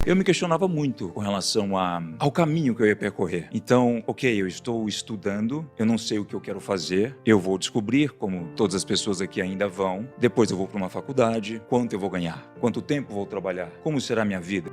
Eu me questionava muito com relação ao caminho que eu ia percorrer. Então, ok, eu estou estudando, eu não sei o que eu quero fazer, eu vou descobrir, como todas as pessoas aqui ainda vão, depois eu vou para uma faculdade, quanto eu vou ganhar, quanto tempo vou trabalhar, como será a minha vida.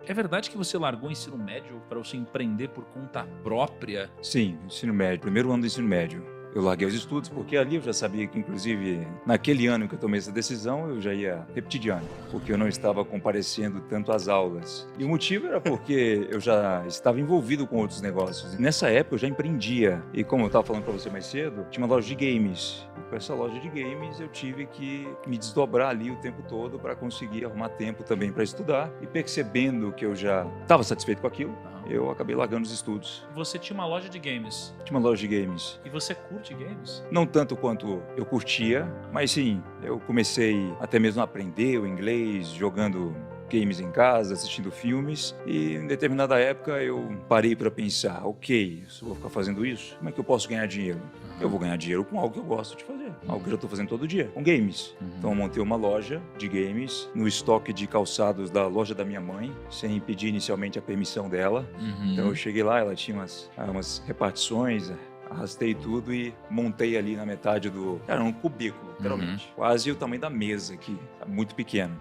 É verdade que você largou o ensino médio para você empreender por conta própria? Sim, ensino médio, primeiro ano do ensino médio. Eu larguei os estudos porque ali eu já sabia que, inclusive, naquele ano que eu tomei essa decisão, eu já ia repetir de ano, porque eu não estava comparecendo tanto às aulas. E o motivo era porque eu já estava envolvido com outros negócios. Nessa época eu já empreendia. E como eu estava falando para você mais cedo, tinha uma loja de games. E com essa loja de games eu tive que me desdobrar ali o tempo todo para conseguir arrumar tempo também para estudar. E percebendo que eu já estava satisfeito com aquilo, eu acabei largando os estudos. Você tinha uma loja de games. Tinha uma loja de games. E você curte games? Não tanto quanto eu curtia, mas sim, eu comecei até mesmo a aprender o inglês jogando games em casa, assistindo filmes, e em determinada época eu parei para pensar, ok, se eu vou ficar fazendo isso, como é que eu posso ganhar dinheiro? Eu vou ganhar dinheiro com algo que eu gosto de fazer, algo que eu já estou fazendo todo dia, com games. Então eu montei uma loja de games no estoque de calçados da loja da minha mãe, sem pedir inicialmente a permissão dela. Então eu cheguei lá, ela tinha umas repartições, arrastei tudo e montei ali na metade do... Era um cubículo, literalmente. Quase o tamanho da mesa aqui, muito pequeno.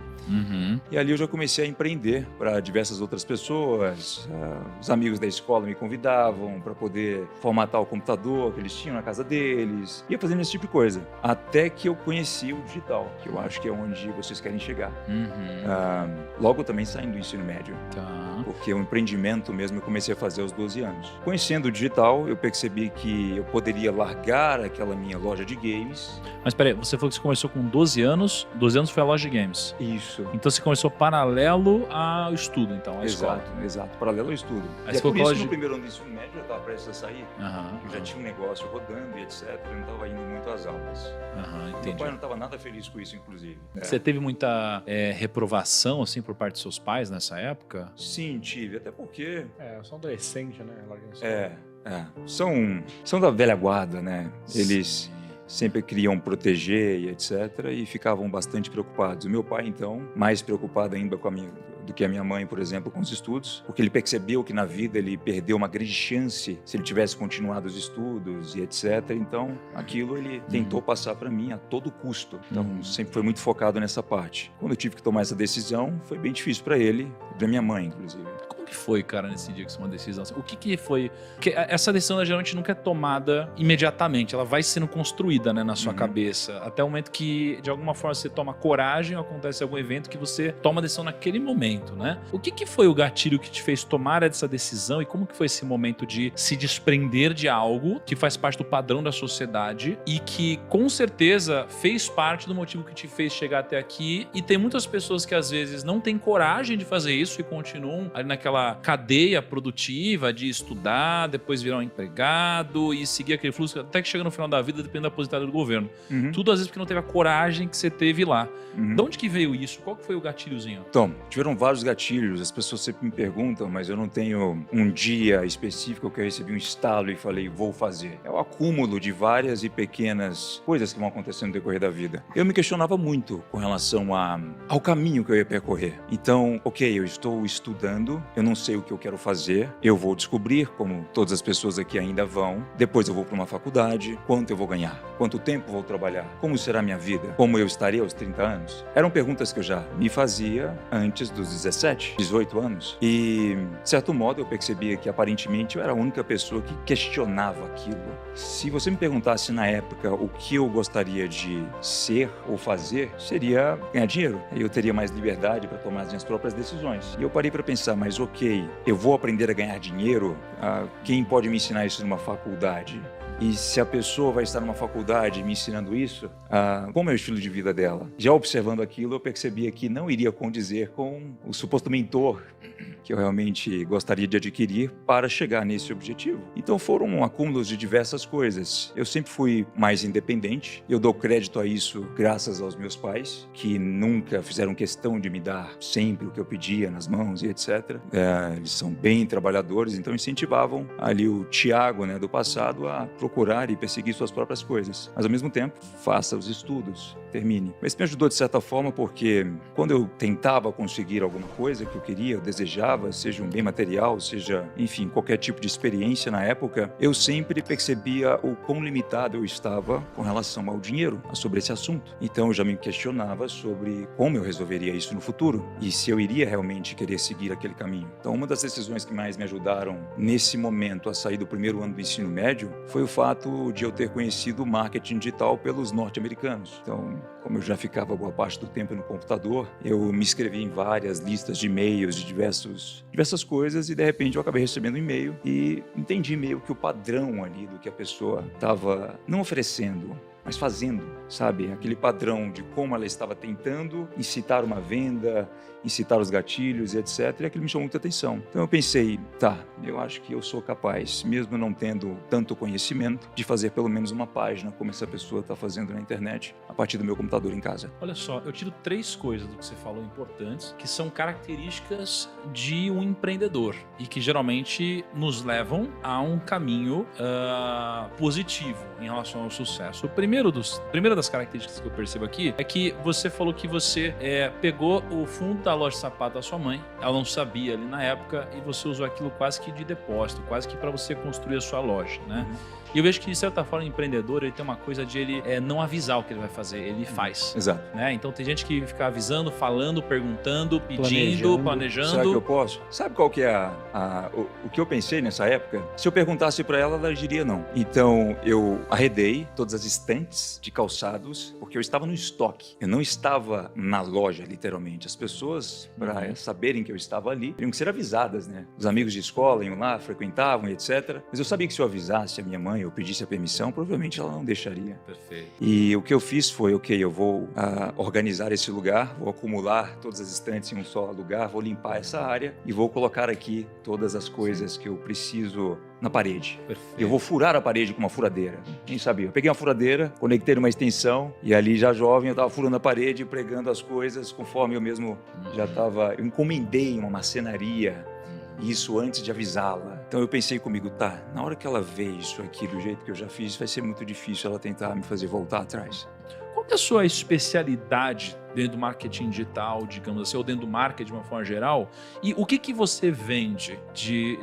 E ali eu já comecei a empreender para diversas outras pessoas. Os amigos da escola me convidavam para poder formatar o computador que eles tinham na casa deles. Ia fazendo esse tipo de coisa. Até que eu conheci o digital, que eu acho que é onde vocês querem chegar. Logo também saindo do ensino médio. Porque o empreendimento mesmo eu comecei a fazer aos 12 anos. Conhecendo o digital, eu percebi que eu poderia largar aquela minha loja de games. Mas peraí, você falou que você começou com 12 anos. 12 anos foi a loja de games. Isso. Então você começou paralelo ao estudo, então, à escola. Exato. Paralelo ao estudo. Aí E é você por isso colocou que no primeiro ano do ensino médio eu estava prestes a sair. Eu já tinha um negócio rodando e etc. Eu não estava indo muito às aulas. Meu Entendi. pai não estava nada feliz com isso, inclusive. Você teve muita reprovação, assim, por parte dos seus pais nessa época? Sim, tive. Até porque... Eu sou adolescente, né? Larga a escola. São da velha guarda, né? Eles sempre queriam proteger e etc. E ficavam bastante preocupados. O meu pai, então, mais preocupado ainda do que a minha mãe, por exemplo, com os estudos, porque ele percebeu que na vida ele perdeu uma grande chance se ele tivesse continuado os estudos e etc. Então, aquilo ele tentou passar para mim a todo custo. Então, sempre foi muito focado nessa parte. Quando eu tive que tomar essa decisão, foi bem difícil para ele e para minha mãe, inclusive. Como que foi, cara, nesse dia que você tomou uma decisão? O que foi? Porque essa decisão geralmente nunca é tomada imediatamente, ela vai sendo construída, né, na sua cabeça, até o momento que, de alguma forma, você toma coragem ou acontece algum evento que você toma a decisão naquele momento, né? O que foi o gatilho que te fez tomar essa decisão e como que foi esse momento de se desprender de algo que faz parte do padrão da sociedade e que, com certeza, fez parte do motivo que te fez chegar até aqui? E tem muitas pessoas que, às vezes, não têm coragem de fazer isso e continuam ali naquela cadeia produtiva de estudar, depois virar um empregado e seguir aquele fluxo, até que chega no final da vida, depende da aposentadoria do governo. Tudo, às vezes, porque não teve a coragem que você teve lá. De onde que veio isso? Qual que foi o gatilhozinho? Então, tiveram vários gatilhos. As pessoas sempre me perguntam, mas eu não tenho um dia específico que eu recebi um estalo e falei, vou fazer. É o acúmulo de várias e pequenas coisas que vão acontecendo no decorrer da vida. Eu me questionava muito com relação ao caminho que eu ia percorrer. Então, ok, eu estou estudando, eu não sei o que eu quero fazer, eu vou descobrir, como todas as pessoas aqui ainda vão, depois eu vou para uma faculdade, quanto eu vou ganhar, quanto tempo vou trabalhar, como será a minha vida, como eu estarei aos 30 anos. Eram perguntas que eu já me fazia antes dos 17, 18 anos e, de certo modo, eu percebia que aparentemente eu era a única pessoa que questionava aquilo. Se você me perguntasse na época o que eu gostaria de ser ou fazer, seria ganhar dinheiro. Eu teria mais liberdade para tomar as minhas próprias decisões. E eu parei para pensar, mas ok, eu vou aprender a ganhar dinheiro? Quem pode me ensinar isso numa faculdade? E se a pessoa vai estar numa faculdade me ensinando isso, como é o estilo de vida dela? Já observando aquilo, eu percebia que não iria condizer com o suposto mentor que eu realmente gostaria de adquirir para chegar nesse objetivo. Então foram acúmulos de diversas coisas. Eu sempre fui mais independente, eu dou crédito a isso graças aos meus pais, que nunca fizeram questão de me dar sempre o que eu pedia nas mãos e etc. Eles são bem trabalhadores, então incentivavam ali o Tiago, né, do passado a procurar e perseguir suas próprias coisas. Mas ao mesmo tempo, faça os estudos, termine. Mas me ajudou de certa forma porque quando eu tentava conseguir alguma coisa que eu queria, eu desejava, seja um bem material, seja, enfim, qualquer tipo de experiência na época, eu sempre percebia o quão limitado eu estava com relação ao dinheiro, sobre esse assunto. Então eu já me questionava sobre como eu resolveria isso no futuro e se eu iria realmente querer seguir aquele caminho. Então uma das decisões que mais me ajudaram nesse momento a sair do primeiro ano do ensino médio foi o fato de eu ter conhecido o marketing digital pelos norte-americanos. Então, como eu já ficava boa parte do tempo no computador, eu me inscrevi em várias listas de e-mails de diversas coisas e de repente eu acabei recebendo um e-mail e entendi meio que o padrão ali do que a pessoa estava não oferecendo, mas fazendo, sabe? Aquele padrão de como ela estava tentando incitar uma venda, incitar os gatilhos, etc. E aquilo me chamou muita atenção. Então eu pensei, tá, eu acho que eu sou capaz, mesmo não tendo tanto conhecimento, de fazer pelo menos uma página como essa pessoa está fazendo na internet, a partir do meu computador em casa. Olha só, eu tiro 3 coisas do que você falou importantes, que são características de um empreendedor e que geralmente nos levam a um caminho positivo em relação ao sucesso. A primeira das características que eu percebo aqui é que você falou que você pegou o fundo da loja de sapato da sua mãe, ela não sabia ali na época, e você usou aquilo quase que de depósito, quase que para você construir a sua loja, né? E eu vejo que, de certa forma, o empreendedor ele tem uma coisa de ele não avisar o que ele vai fazer, ele faz. Exato. Né? Então tem gente que fica avisando, falando, perguntando, pedindo, planejando. Será que eu posso? Sabe qual que é o que eu pensei nessa época? Se eu perguntasse para ela, ela diria não. Então eu arredei todas as estantes de calçados, porque eu estava no estoque. Eu não estava na loja, literalmente. As pessoas, para saberem que eu estava ali, teriam que ser avisadas, né? Os amigos de escola iam lá, frequentavam, etc. Mas eu sabia que se eu avisasse a minha mãe, eu pedisse a permissão, provavelmente ela não deixaria. Perfeito. E o que eu fiz foi, eu vou organizar esse lugar, vou acumular todas as estantes em um só lugar, vou limpar essa área e vou colocar aqui todas as coisas que eu preciso na parede. Perfeito. Eu vou furar a parede com uma furadeira. Quem sabia? Eu peguei uma furadeira, conectei numa extensão e ali já jovem eu estava furando a parede e pregando as coisas conforme eu mesmo já estava... Eu encomendei uma marcenaria, isso antes de avisá-la. Então eu pensei comigo, tá, na hora que ela vê isso aqui do jeito que eu já fiz, vai ser muito difícil ela tentar me fazer voltar atrás. Qual que é a sua especialidade dentro do marketing digital, digamos assim, ou dentro do marketing de uma forma geral? E o que você vende de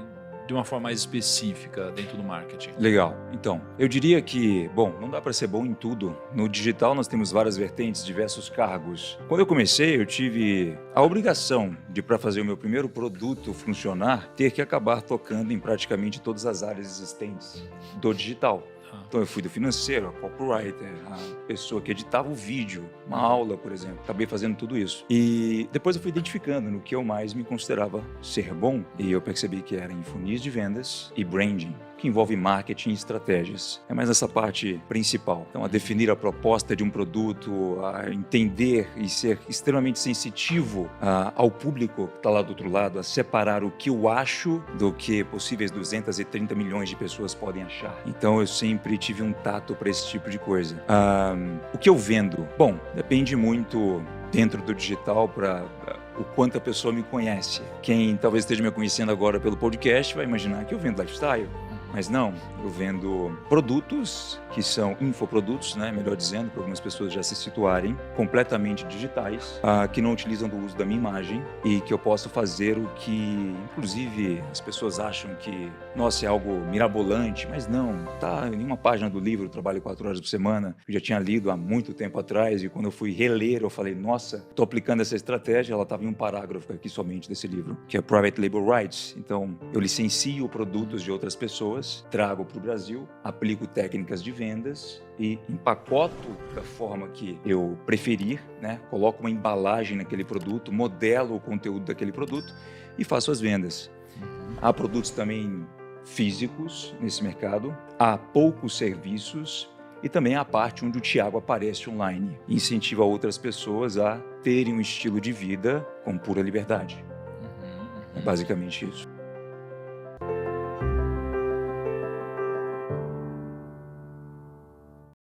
uma forma mais específica dentro do marketing? Legal. Então, eu diria que, não dá para ser bom em tudo. No digital nós temos várias vertentes, diversos cargos. Quando eu comecei, eu tive a obrigação de, para fazer o meu primeiro produto funcionar, ter que acabar tocando em praticamente todas as áreas existentes do digital. Então eu fui do financeiro, a copywriter, a pessoa que editava o vídeo, uma aula, por exemplo. Acabei fazendo tudo isso. E depois eu fui identificando no que eu mais me considerava ser bom. E eu percebi que era em funis de vendas e branding, que envolve marketing e estratégias. É mais essa parte principal. Então, a definir a proposta de um produto, a entender e ser extremamente sensitivo ao público que está lá do outro lado, a separar o que eu acho do que possíveis 230 milhões de pessoas podem achar. Então, eu sempre tive um tato para esse tipo de coisa. O que eu vendo? Bom, depende muito dentro do digital para o quanto a pessoa me conhece. Quem talvez esteja me conhecendo agora pelo podcast vai imaginar que eu vendo lifestyle. Mas não, eu vendo produtos que são infoprodutos, né? Melhor dizendo, para algumas pessoas já se situarem, completamente digitais, que não utilizam do uso da minha imagem e que eu posso fazer o que, inclusive, as pessoas acham que, nossa, é algo mirabolante, mas não, tá em uma página do livro, eu trabalho 4 horas por semana, eu já tinha lido há muito tempo atrás e quando eu fui reler, eu falei, nossa, estou aplicando essa estratégia, ela estava em um parágrafo aqui somente desse livro, que é Private Label Rights. Então, eu licencio produtos de outras pessoas, trago para o Brasil, aplico técnicas de vendas e empacoto da forma que eu preferir, né? Coloco uma embalagem naquele produto, modelo o conteúdo daquele produto e faço as vendas. Há produtos também físicos nesse mercado, há poucos serviços e também há a parte onde o Tiago aparece online e incentiva outras pessoas a terem um estilo de vida com pura liberdade. É basicamente isso.